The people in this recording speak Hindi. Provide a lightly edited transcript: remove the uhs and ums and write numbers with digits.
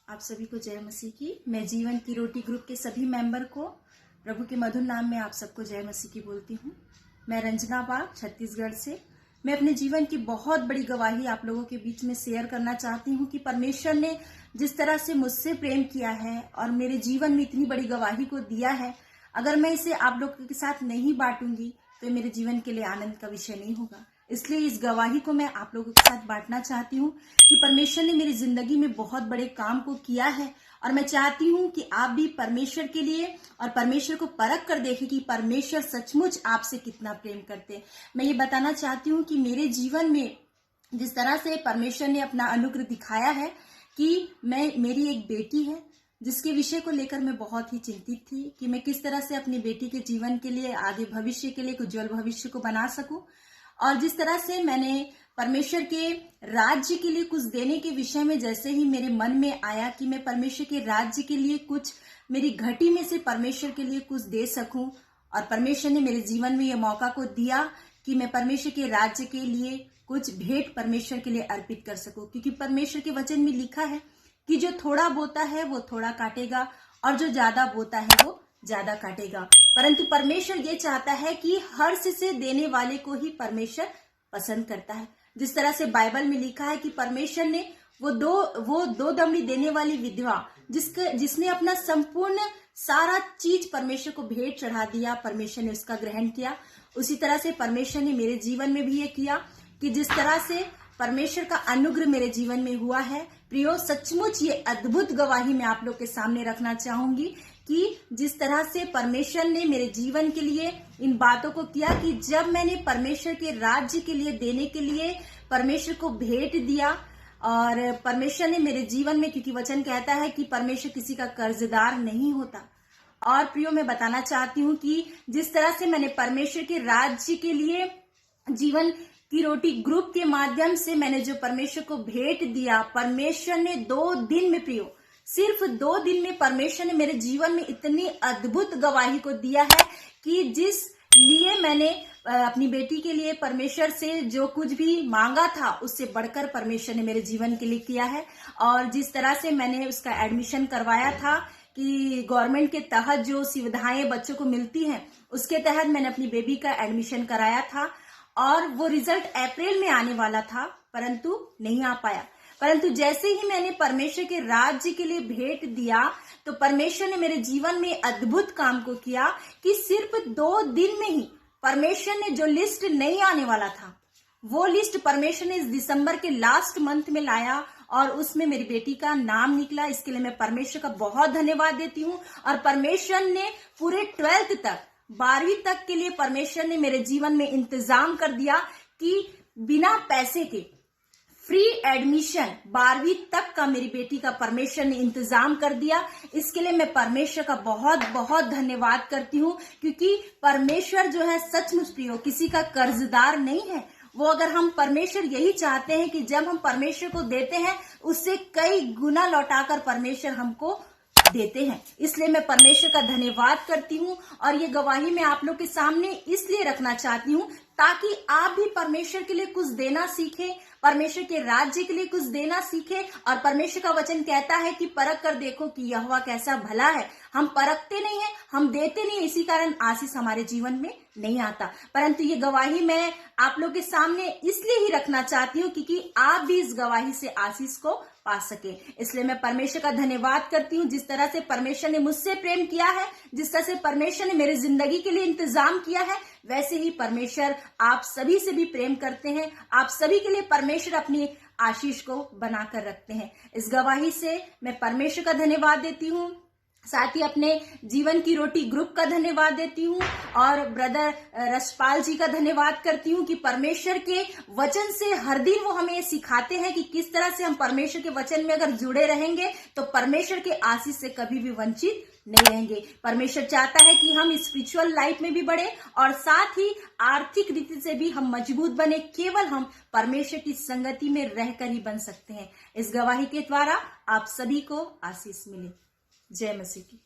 आप सभी को जय मसीह की। मैं जीवन की रोटी ग्रुप के सभी मेंबर को प्रभु के मधुर नाम में आप सबको जय मसीह की बोलती हूँ। मैं रंजना बाग छत्तीसगढ़ से मैं अपने जीवन की बहुत बड़ी गवाही आप लोगों के बीच में शेयर करना चाहती हूँ कि परमेश्वर ने जिस तरह से मुझसे प्रेम किया है और मेरे जीवन में इतनी बड़ी गवाही को दिया है, अगर मैं इसे आप लोगों के साथ नहीं बांटूंगी तो मेरे जीवन के लिए आनंद का विषय नहीं होगा। इसलिए इस गवाही को मैं आप लोगों के साथ बांटना चाहती हूँ कि परमेश्वर ने मेरी जिंदगी में बहुत बड़े काम को किया है और मैं चाहती हूँ कि आप भी परमेश्वर के लिए और परमेश्वर को परख कर देखें कि परमेश्वर सचमुच आपसे कितना प्रेम करते हैं। मैं ये बताना चाहती हूँ कि मेरे जीवन में जिस तरह से परमेश्वर ने अपना अनुग्रह दिखाया है कि मेरी एक बेटी है जिसके विषय को लेकर मैं बहुत ही चिंतित थी कि मैं किस तरह से अपनी बेटी के जीवन के लिए, आगे भविष्य के लिए एक उज्जवल भविष्य को बना सकूं। और जिस तरह से मैंने परमेश्वर के राज्य के लिए कुछ देने के विषय में जैसे ही मेरे मन में आया कि मैं परमेश्वर के राज्य के लिए कुछ मेरी घटी में से परमेश्वर के लिए कुछ दे सकूं, और परमेश्वर ने मेरे जीवन में यह मौका को दिया कि मैं परमेश्वर के राज्य के लिए कुछ भेंट परमेश्वर के लिए अर्पित कर सकूं। क्योंकि परमेश्वर के वचन में लिखा है कि जो थोड़ा बोता है वो थोड़ा काटेगा और जो ज्यादा बोता है वो ज्यादा काटेगा। परंतु परमेश्वर ये चाहता है कि हर्ष से देने वाले को ही परमेश्वर पसंद करता है। जिस तरह से बाइबल में लिखा है कि परमेश्वर ने वो दो दमड़ी देने वाली विधवा जिसने अपना संपूर्ण सारा चीज परमेश्वर को भेंट चढ़ा दिया, परमेश्वर ने उसका ग्रहण किया। उसी तरह से परमेश्वर ने मेरे जीवन में भी ये किया कि जिस तरह से परमेश्वर का अनुग्रह मेरे जीवन में हुआ है, प्रियो, सचमुच ये अद्भुत गवाही मैं आप लोग के सामने रखना चाहूंगी कि जिस तरह से परमेश्वर ने मेरे जीवन के लिए इन बातों को किया कि जब मैंने परमेश्वर के राज्य के लिए देने के लिए परमेश्वर को भेंट दिया, और परमेश्वर ने मेरे जीवन में, क्योंकि वचन कहता है कि परमेश्वर किसी का कर्जदार नहीं होता। और प्रियो, मैं बताना चाहती हूँ कि जिस तरह से मैंने परमेश्वर के राज्य के लिए जीवन की रोटी ग्रुप के माध्यम से मैंने जो परमेश्वर को भेंट दिया, परमेश्वर ने 2 दिन में, प्रियो, सिर्फ 2 दिन में परमेश्वर ने मेरे जीवन में इतनी अद्भुत गवाही को दिया है कि जिस लिए मैंने अपनी बेटी के लिए परमेश्वर से जो कुछ भी मांगा था उससे बढ़कर परमेश्वर ने मेरे जीवन के लिए किया है। और जिस तरह से मैंने उसका एडमिशन करवाया था कि गवर्नमेंट के तहत जो सुविधाएं बच्चों को मिलती हैं, उसके तहत मैंने अपनी बेबी का एडमिशन कराया था और वो रिजल्ट अप्रैल में आने वाला था, परंतु नहीं आ पाया। परंतु जैसे ही मैंने परमेश्वर के राज्य के लिए भेंट दिया तो परमेश्वर ने मेरे जीवन में अद्भुत काम को किया कि सिर्फ 2 दिन में ही परमेश्वर ने जो लिस्ट नहीं आने वाला था वो लिस्ट परमेश्वर ने इस दिसंबर के लास्ट मंथ में लाया और उसमें मेरी बेटी का नाम निकला। इसके लिए मैं परमेश्वर का बहुत धन्यवाद देती हूँ। और परमेश्वर ने पूरे 12th तक, 12वीं तक के लिए परमेश्वर ने मेरे जीवन में इंतजाम कर दिया कि बिना पैसे के फ्री एडमिशन 12वीं तक का मेरी बेटी का परमेश्वर ने इंतजाम कर दिया। इसके लिए मैं परमेश्वर का बहुत बहुत धन्यवाद करती हूँ, क्योंकि परमेश्वर जो है सचमुच, प्रियो, किसी का कर्जदार नहीं है। वो, अगर हम, परमेश्वर यही चाहते हैं कि जब हम परमेश्वर को देते हैं उससे कई गुना लौटाकर परमेश्वर हमको देते हैं। इसलिए मैं परमेश्वर का धन्यवाद करती हूँ और ये गवाही मैं आप लोग के सामने इसलिए रखना चाहती हूँ ताकि आप भी परमेश्वर के लिए कुछ देना सीखें, परमेश्वर के राज्य के लिए कुछ देना सीखें। और परमेश्वर का वचन कहता है कि परख कर देखो कि यहोवा कैसा भला है। हम परखते नहीं है, हम देते नहीं है, इसी कारण आशीष हमारे जीवन में नहीं आता। परंतु ये गवाही मैं आप लोग के सामने इसलिए ही रखना चाहती हूँ क्योंकि आप भी इस गवाही से आशीष को पा सके। इसलिए मैं परमेश्वर का धन्यवाद करती हूँ। जिस तरह से परमेश्वर ने मुझसे प्रेम किया है, जिस तरह से परमेश्वर ने मेरी जिंदगी के लिए इंतजाम किया है, वैसे ही परमेश्वर आप सभी से भी प्रेम करते हैं। आप सभी के लिए परमेश्वर अपनी आशीष को बनाकर रखते हैं। इस गवाही से मैं परमेश्वर का धन्यवाद देती हूँ, साथ ही अपने जीवन की रोटी ग्रुप का धन्यवाद देती हूँ और ब्रदर रसपाल जी का धन्यवाद करती हूँ कि परमेश्वर के वचन से हर दिन वो हमें सिखाते हैं कि किस तरह से हम परमेश्वर के वचन में अगर जुड़े रहेंगे तो परमेश्वर के आशीष से कभी भी वंचित नहीं रहेंगे। परमेश्वर चाहता है कि हम स्पिरिचुअल लाइफ में भी बढ़े और साथ ही आर्थिक रीति से भी हम मजबूत बने। केवल हम परमेश्वर की संगति में रहकर ही बन सकते हैं। इस गवाही के द्वारा आप सभी को आशीष मिले। जय मसीह की।